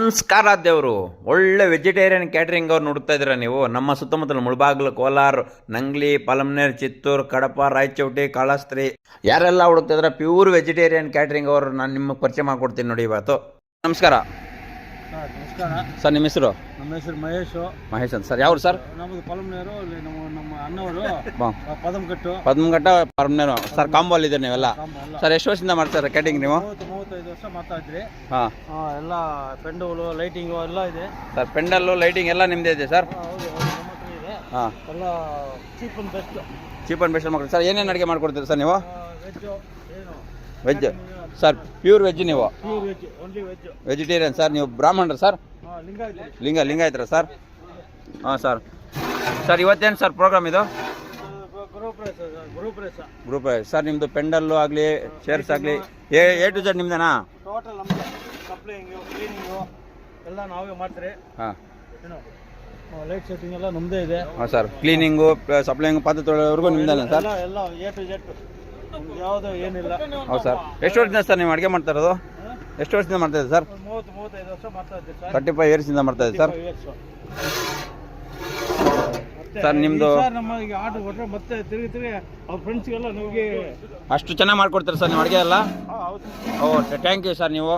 ನಮಸ್ಕಾರ ದೇವರು. ಒಳ್ಳೆ ವೆಜಿಟೇರಿಯನ್ ಕ್ಯಾಟ್ರಿಂಗ್ ಅವ್ರು ನೋಡ್ತಾ ಇದ್ದೀರಾ ನೀವು. ನಮ್ಮ ಸುತ್ತಮುತ್ತಲ ಮುಳಬಾಗಿಲು, ಕೋಲಾರ, ನಂಗ್ಲಿ, ಪಲಮ್ನೇರ್, ಚಿತ್ತೂರು, ಕಡಪ, ರಾಯಚೌಟಿ, ಕಾಳಸ್ತ್ರಿ ಯಾರೆಲ್ಲ ಹುಡುಕ್ತಾ ಇದ್ದಾರೆ ಪ್ಯೂರ್ ವೆಜಿಟೇರಿಯನ್ ಕ್ಯಾಟ್ರಿಂಗ್ ಅವರು ನಾನು ನಿಮಗೆ ಪರಿಚಯ ಮಾಡ್ಕೊಡ್ತೀನಿ ನೋಡಿ ಇವತ್ತು. ನಮಸ್ಕಾರ ನಮಸ್ಕಾರ ಸರ್. ನಿಮ್ಮ ಹೆಸರು? ನಮ್ಮ ಹೆಸರು ಮಹೇಶ್ ಅಂತ ಸರ್. ಯಾವ್ರು ಸರ್? ನಮ್ಮದು ಪಲಮ್ನೇರು. ನಮ್ಮ ಅಣ್ಣವರು ಪದಮಕಟ್ಟು ಪದ್ಮಘಟ್ಟ ಪರಮ್ನೇರು ಸರ್. ಕಾಂಬೋಲ್ ಇದೆ ನೀವೆಲ್ಲ ಸರ್. ಎಷ್ಟು ವರ್ಷದಿಂದ ಮಾಡ್ತಾರೆ ಕ್ಯಾಟ್ರಿಂಗ್ ನೀವು? 35 ವರ್ಷ ಮಾಡ್ತಾ ಇದ್ರಿ. ಹಾಂ, ಎಲ್ಲ ಪೆಂಡೋಲು, ಲೈಟಿಂಗು ಎಲ್ಲ ಇದೆ ಸರ್. ಪೆಂಡಲ್ಲು, ಲೈಟಿಂಗ್ ಎಲ್ಲ ನಿಮ್ಮದೇ ಇದೆ ಸರ್? ಹೌದು, ನಮ್ಮ ಹತ್ರ ಇದೆ. ಹಾಂ, ಎಲ್ಲ cheap and best. Cheap and best ಮಾಡ್ಕೊಡ್ತೀವಿ ಸರ್. ಏನೇನು ಅಡುಗೆ ಮಾಡ್ಕೊಡ್ತೀರಿ ಸರ್ ನೀವು? ವೆಜ್ಜು ಏನು ವೆಜ್ ಸರ್. ಪ್ಯೂರ್ ವೆಜ್ ನೀವು? Pure veg, only veg. Vegetarian sir. ನೀವು ಬ್ರಾಹ್ಮಣರು ಸರ್? ಲಿಂಗಾಯತ. ಲಿಂಗಾಯತರ ಸರ್? ಹಾಂ ಸರ್. ಸರ್ ಇವತ್ತೇನು ಸರ್ ಪ್ರೋಗ್ರಾಮ್ ಇದು? Group sir. ನಿಮ್ಮದು ಪೆಂಡಲ್ಲು ಆಗಲಿ, ಚೇರ್ಸ್ ಆಗಲಿ, ಎ ಟು ಝೆಡ್ ನಿಮ್ದೇನಾ? ಟೋಟಲ್ ನಮ್ಮದು ಸಪ್ಲೈಂಗು, ಕ್ಲೀನಿಂಗು ಎಲ್ಲ ನಾವೇ ಮಾಡ್ತೀರಿ. ಹಾಂ, ಏನು ಲೈಟ್ ಸೆಟ್ಟಿಂಗ್ ಎಲ್ಲ ನಮ್ಮದೇ ಇದೆ. ಹಾಂ ಸರ್. ಕ್ಲೀನಿಂಗು, ಸಪ್ಲೈಂಗು, ಪಾತ್ರೆ ತೊಳೆಯೋವರೆಗೂ ನಿಮ್ದೇನಾ ಸರ್? ಎಲ್ಲ ಎ ಟು ಝೆಡ್, ಯಾವುದು ಏನಿಲ್ಲ. ಹೌದು ಸರ್. ಎಷ್ಟು ವರ್ಷದಿಂದ ಸರ್ ನೀವು ಅಡುಗೆ ಮಾಡ್ತಾ ಇರೋದು? ಎಷ್ಟು ವರ್ಷದಿಂದ ಮಾಡ್ತಾ ಇದ್ದೀವಿ ಸರ್? 35 ವರ್ಷ ಮಾಡ್ತಾ ಇದ್ದೀವಿ ಸರ್. 35 ಇಯರ್ಸಿಂದ ಮಾಡ್ತಾ ಇದ್ದೀವಿ ಸರ್. ಸರ್ ನಿಮ್ಮದು ನಮ್ಮ ಈಗ ಆರ್ಡರ್ ಕೊಟ್ಟರೆ ಮತ್ತೆ ತಿರುಗಿ ಅವ್ರ ಫ್ರೆಂಡ್ಸ್ಗೆಲ್ಲ ನಮಗೆ ಅಷ್ಟು ಚೆನ್ನಾಗಿ ಮಾಡ್ಕೊಡ್ತಾರೆ ಸರ್ ನೀವು ಅಡುಗೆ ಎಲ್ಲ? ಹೌದು. ಓ, ಥ್ಯಾಂಕ್ ಯು ಸರ್. ನೀವು